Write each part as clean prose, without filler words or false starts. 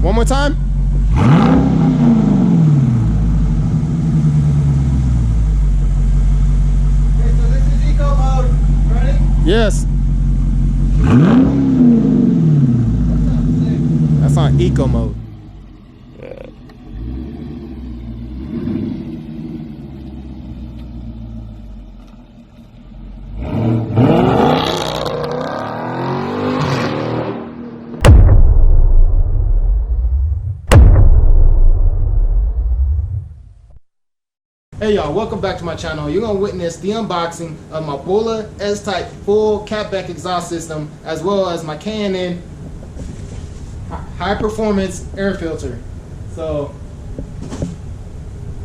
One more time. Okay, so this is eco mode. Ready? Yes. That's on eco mode. Hey y'all, welcome back to my channel. You're gonna witness the unboxing of my Borla S-Type full catback exhaust system, as well as my K&N high performance air filter. So,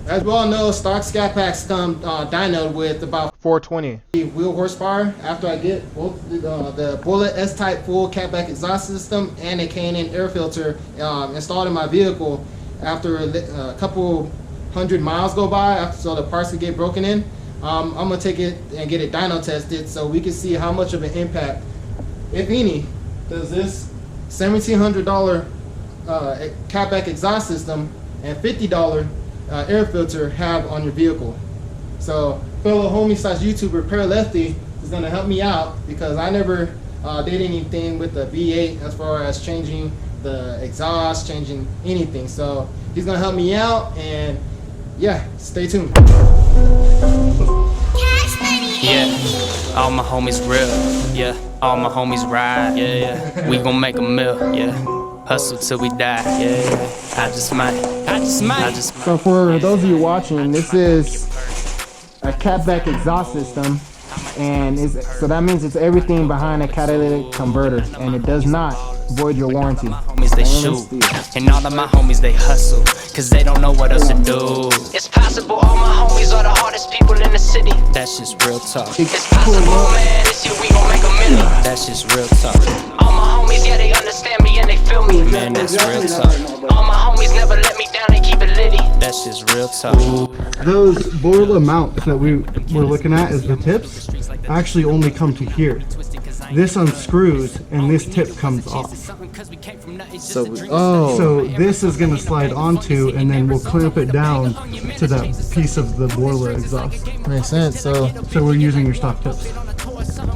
as we all know, stock Scatpacks come dynoed with about 420 wheel horsepower. After I get both the Borla S-Type full catback exhaust system and a K&N air filter installed in my vehicle, after a couple 100 miles go by, so the parts can get broken in, I'm gonna take it and get it dyno tested so we can see how much of an impact, if any, does this $1,700 catback exhaust system and $50 air filter have on your vehicle. So fellow homie / YouTuber Paralefty is gonna help me out, because I never did anything with the V8 as far as changing the exhaust, changing anything. So he's gonna help me out, and yeah, stay tuned. Yeah, all my homies real. Yeah, all my homies ride. Yeah, we gon' make a meal. Yeah, hustle till we die. Yeah, I just might. So for those of you watching, this is a catback exhaust system, and so that means it's everything behind a catalytic converter, and it does not void your warranty. Homies they shoot, and all of my homies they hustle, cause they don't know what else to do. It's possible all my homies are the hardest people in the city. That's just real talk. It's possible, man, this year we gon' make a million. That's just real talk. All my homies, yeah, they understand me and they feel me. Man, that's real talk. All my homies never let me down, they keep it litty. That's just real talk. Those Borla mounts that we were looking at as the tips actually only come to here. This unscrews and this tip comes off. So this is going to slide onto, and then we'll clamp it down to that piece of the Borla exhaust. makes sense. So we're using your stock tips.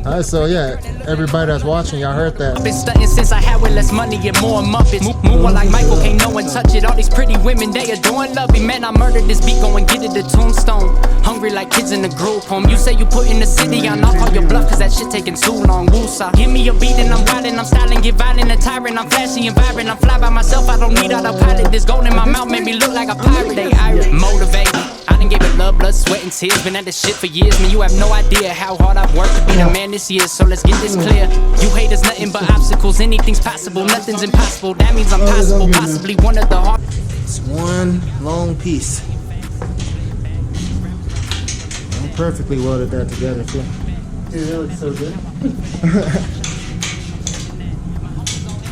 alright, so yeah, everybody that's watching, y'all heard that. Been stunting since I had way less money and more Muppets. Move on like Michael, can't no one touch it. All these pretty women, they adoring lovey. Man, I murdered this beat, go and get it a tombstone. Hungry like kids in a group home. You say you put in the city on, I'll call your bluff, cause that shit taking too long. Woosah. Give me a beat and I'm riding, I'm styling, get violent, a tyrant. I'm flashy and vibrant, I'm fly by myself, I don't need autopilot. This gold in my mouth made me look like a pirate. They iron, motivate. I done gave it love, blood, sweat, and tears. Been at this shit for years, man, you have no idea how hard I've worked to be the man this year. So let's get this clear. You haters nothing but obstacles, anything's possible, nothing's impossible. That means I'm possible, possibly one of the hardest. It's one long piece. I'm perfectly welded that together too. Yeah, that looks so good.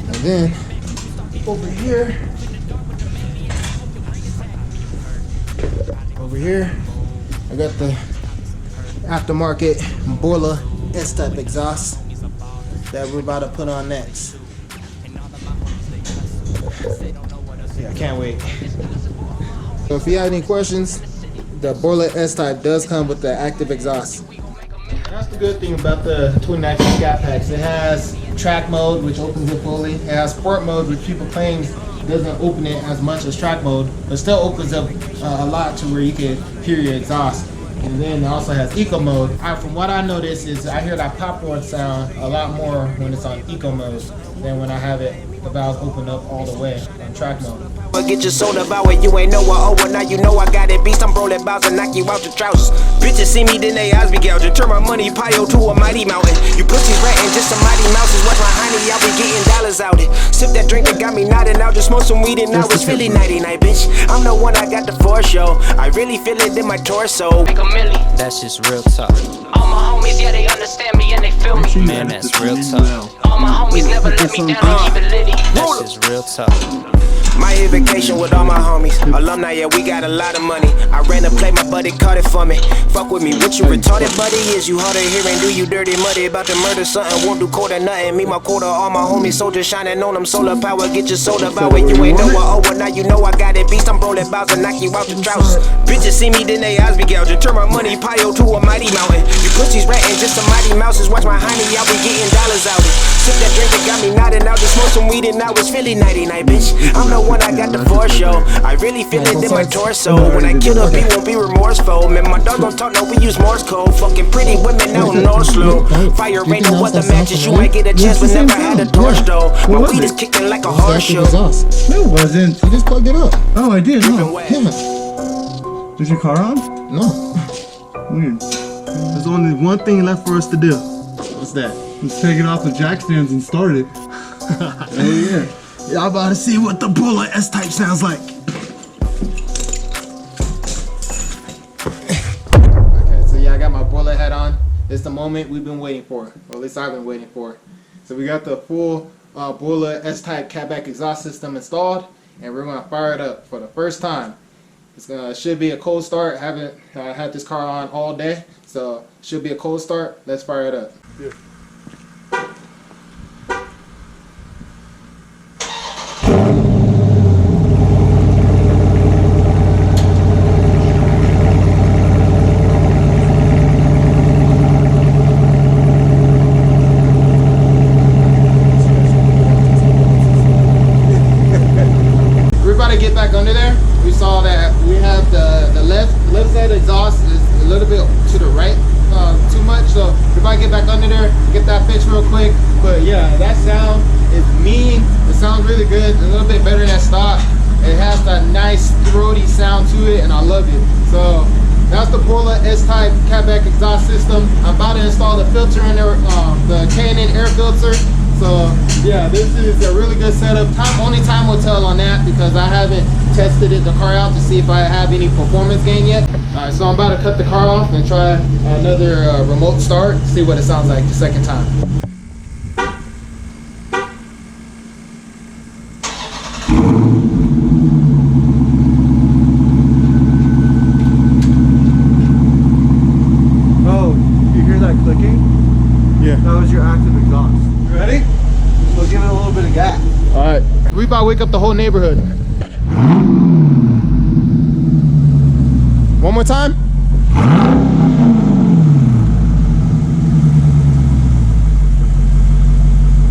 And then over here, I got the aftermarket Borla S-Type exhaust that we're about to put on next. Yeah, I can't wait. So if you have any questions, the Borla S-Type does come with the active exhaust. That's the good thing about the 2019 Scatpacks. It has track mode, which opens it fully. It has sport mode, which people claim doesn't open it as much as track mode, but still opens up a lot to where you can hear your exhaust. And then it also has eco mode. From what I noticed is I hear that popcorn sound a lot more when it's on eco mode than when I have it the valves open up all the way on track mode. But get your soda power, you ain't know what over, now you know I got it. Beast, I'm rolling bounce and knock you out your trousers. Bitches see me, then they eyes be gouging. Turn my money pile to a mighty mountain. You pussy ratting, just some mighty mouses. Watch my honey, I'll be getting dollars out it. Sip that drink that got me nodding out. Just smoke some weed and now it's really nighty-night, bitch. I'm the one, I got the force show. I really feel it in my torso. Make a milli. That's just real talk. All my homies, yeah, they understand me and they feel me. Man, that's real talk. All my homies never let me down, they keep it litty. That's just real talk. My hit vacation with all my homies. Alumni, yeah, we got a lot of money. I ran a play, my buddy caught it for me. Fuck with me, what you retarded, buddy? Is you hard of hearing? Do you dirty muddy? About to murder something, won't do quarter nothing. Me, my quarter, all my homies, soldiers shining on them. Solar power, get your soda power. You ain't know what, oh, now you know I got it. Beast, I'm rolling bows and knock you out the trousers. Bitches see me, then they eyes be gouging. Turn my money pile to a mighty mountain. You pussies ratting, just some mighty mouses. Watch my honey, I'll be getting dollars out it. Sip that drink that got me nodding out. Just smoke some weed and now it's Philly nighty night, bitch. I'm the one I got the force show. I really feel it in my torso. When I kill a beat, won't be remorseful. Man, my dog don't talk, no, we use Morse code. Fucking pretty women now no slow. Fire ain't no other matches. You might get a chance, but never had a torch though. My weed is kicking like a horse show. No, it wasn't. You just plugged it up. Oh, I did. No. Yeah. Is your car on? No. Weird. There's only one thing left for us to do. What's that? Let's take it off the jack stands and start it. Oh yeah. Y'all about to see what the Borla S-Type sounds like. Okay, so yeah, I got my Borla hat on. It's the moment we've been waiting for, or at least I've been waiting for. So we got the full Borla S-Type Catback exhaust system installed, and we're gonna fire it up for the first time. It's should be a cold start. Haven't had this car on all day, so should be a cold start. Let's fire it up. Yeah. We're about to get back under there. We saw that we have the left side exhaust is a little bit to the right, too much. So we're about to get back under there, get that fixed real quick. But yeah, that sound is mean. It sounds really good, a little bit better than stock. It has that nice throaty sound to it, and I love it. So that's the Borla S-Type Catback exhaust system. I'm about to install the filter in there, the K&N air filter. So yeah, this is a really good setup. Only time will tell on that because I haven't tested the car out to see if I have any performance gain yet. Alright, so I'm about to cut the car off and try another remote start, see what it sounds like the second time. Oh, you hear that clicking? Yeah. That was your active exhaust. You ready? We'll give it a little bit of gas. Alright, we about to wake up the whole neighborhood. One more time.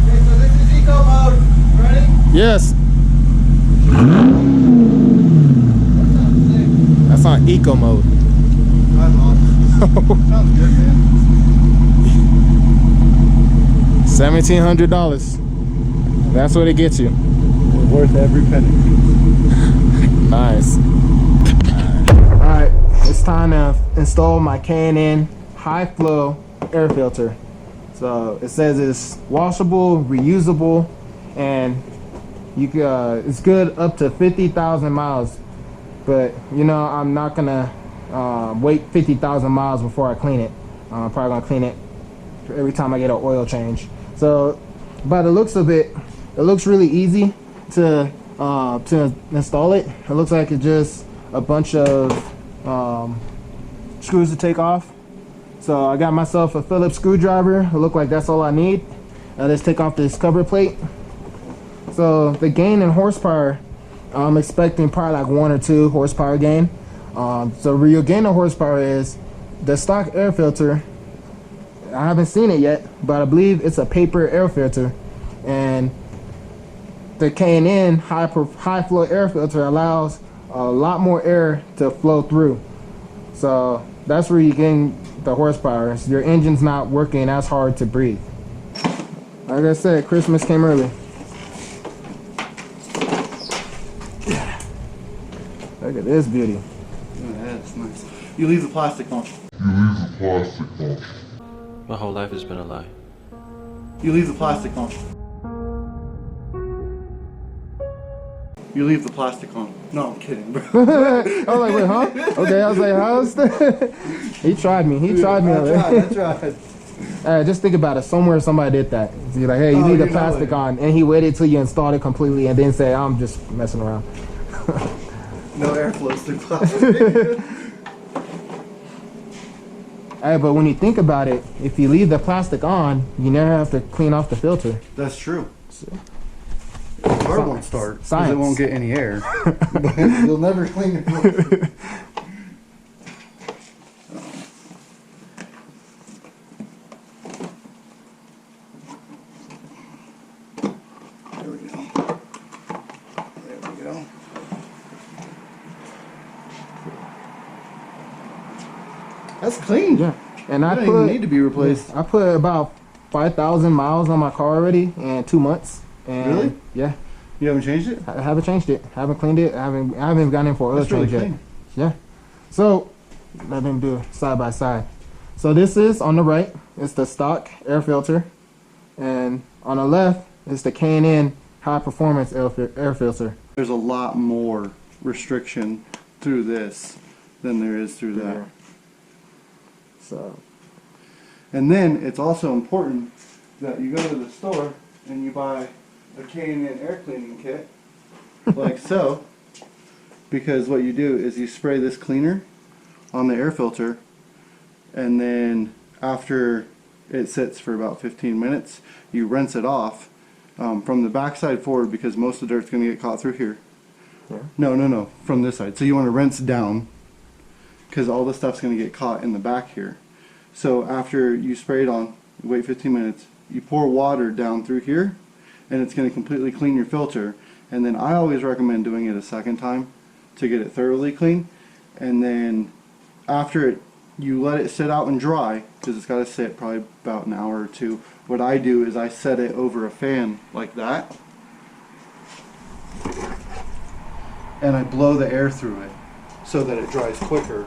Okay, so this is eco mode. Ready? Yes. That's on eco mode. That's awesome. Sounds good, man. $1,700. That's what it gets you. Worth every penny. Nice. Alright, it's time to install my K&N high flow air filter. So it says it's washable, reusable, and you it's good up to 50,000 miles. But you know, I'm not gonna wait 50,000 miles before I clean it. I'm probably gonna clean it every time I get an oil change. So by the looks of it, it looks really easy to install it. It looks like it's just a bunch of screws to take off. So I got myself a Phillips screwdriver. It looked like that's all I need. Let's take off this cover plate. So the gain in horsepower, I'm expecting probably like 1 or 2 horsepower gain. So real gain of horsepower is the stock air filter. I haven't seen it yet, but I believe it's a paper air filter, and the K&N high flow air filter allows a lot more air to flow through. So that's where you gain the horsepower. So your engine's not working as hard to breathe. Like I said, Christmas came early. Look at this beauty. Yeah, that's nice. You leave the plastic on. My whole life has been a lie. You leave the plastic on. You leave the plastic on. No, I'm kidding, bro. I was like, wait, huh? Okay, I was like, how's that? He tried me. He tried me. I tried. Just think about it. Somewhere somebody did that. So you're like, hey, you Oh, leave the you know plastic it. on, and he waited till you installed it completely, and then say, I'm just messing around. No air flows through plastic. Hey, but when you think about it, if you leave the plastic on, you never have to clean off the filter. That's true. The car won't start because Science. it won't get any air. But you'll never clean your filter. There we go. There we go. That's clean. Yeah. And I It put doesn't even need to be replaced. I put about 5,000 miles on my car already in 2 months. And Really? Yeah. You haven't changed it? I haven't changed it. Haven't cleaned it. I haven't even gone in for oil That's really change yet. clean. Yeah. So let them do it side by side. So this is on the right. It's the stock air filter, and on the left is the K&N high performance air filter. There's a lot more restriction through this than there is through that. So And then it's also important that you go to the store and you buy a K&N air cleaning kit, like so, because what you do is you spray this cleaner on the air filter, and then after it sits for about 15 minutes, you rinse it off from the back side forward, because most of the dirt's going to get caught through here. Yeah. No, from this side. So you want to rinse down, because all the stuff's going to get caught in the back here. So after you spray it on, you wait 15 minutes, you pour water down through here, and it's going to completely clean your filter. And then I always recommend doing it a second time to get it thoroughly clean. And then after it, you let it sit out and dry, because it's got to sit probably about an hour or two. What I do is I set it over a fan like that, and I blow the air through it so that it dries quicker.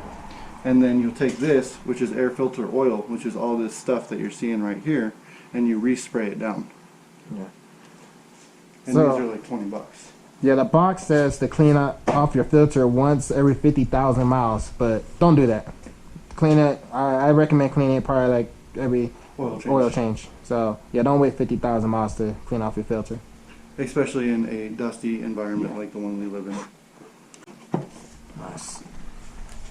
And then you'll take this, which is air filter oil, which is all this stuff that you're seeing right here, and you respray it down. Yeah. And So- these are like 20 bucks. yeah, the box says to clean off your filter once every 50,000 miles, but don't do that. Clean it. I recommend cleaning it probably like every Oil change. change. So yeah, don't wait 50,000 miles to clean off your filter. Especially in a dusty environment like the one we live in. Nice.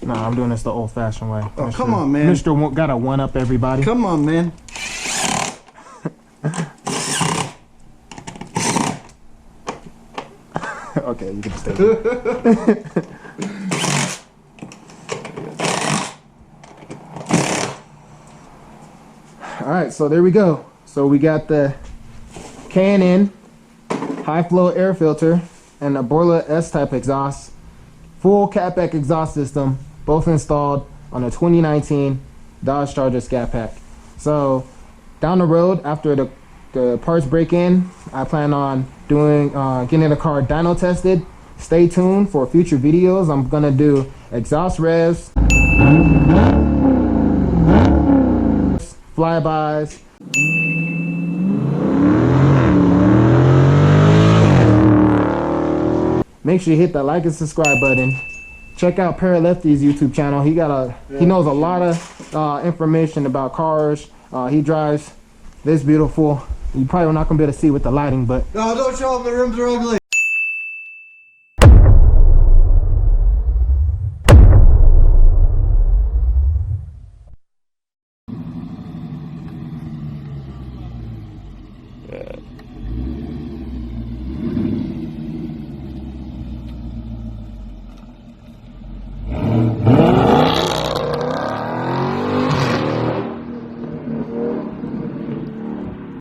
No, I'm doing this the old-fashioned way. Oh, come on, man. Mr. Gotta one-up everybody. Come on, man. Okay, you can stay there. Alright, so there we go. So we got the K&N high flow air filter and the Borla S-Type exhaust. Full Catback exhaust system, both installed on a 2019 Dodge Charger Scatpack. So down the road, after the parts break in, I plan on doing getting the car dyno tested. Stay tuned for future videos. I'm gonna do exhaust revs, flybys. Make sure you hit that like and subscribe button. Check out Paralefty's YouTube channel. He knows a lot of information about cars. He drives this beautiful. You probably not gonna be able to see with the lighting, but No, don't show them, the rims are ugly.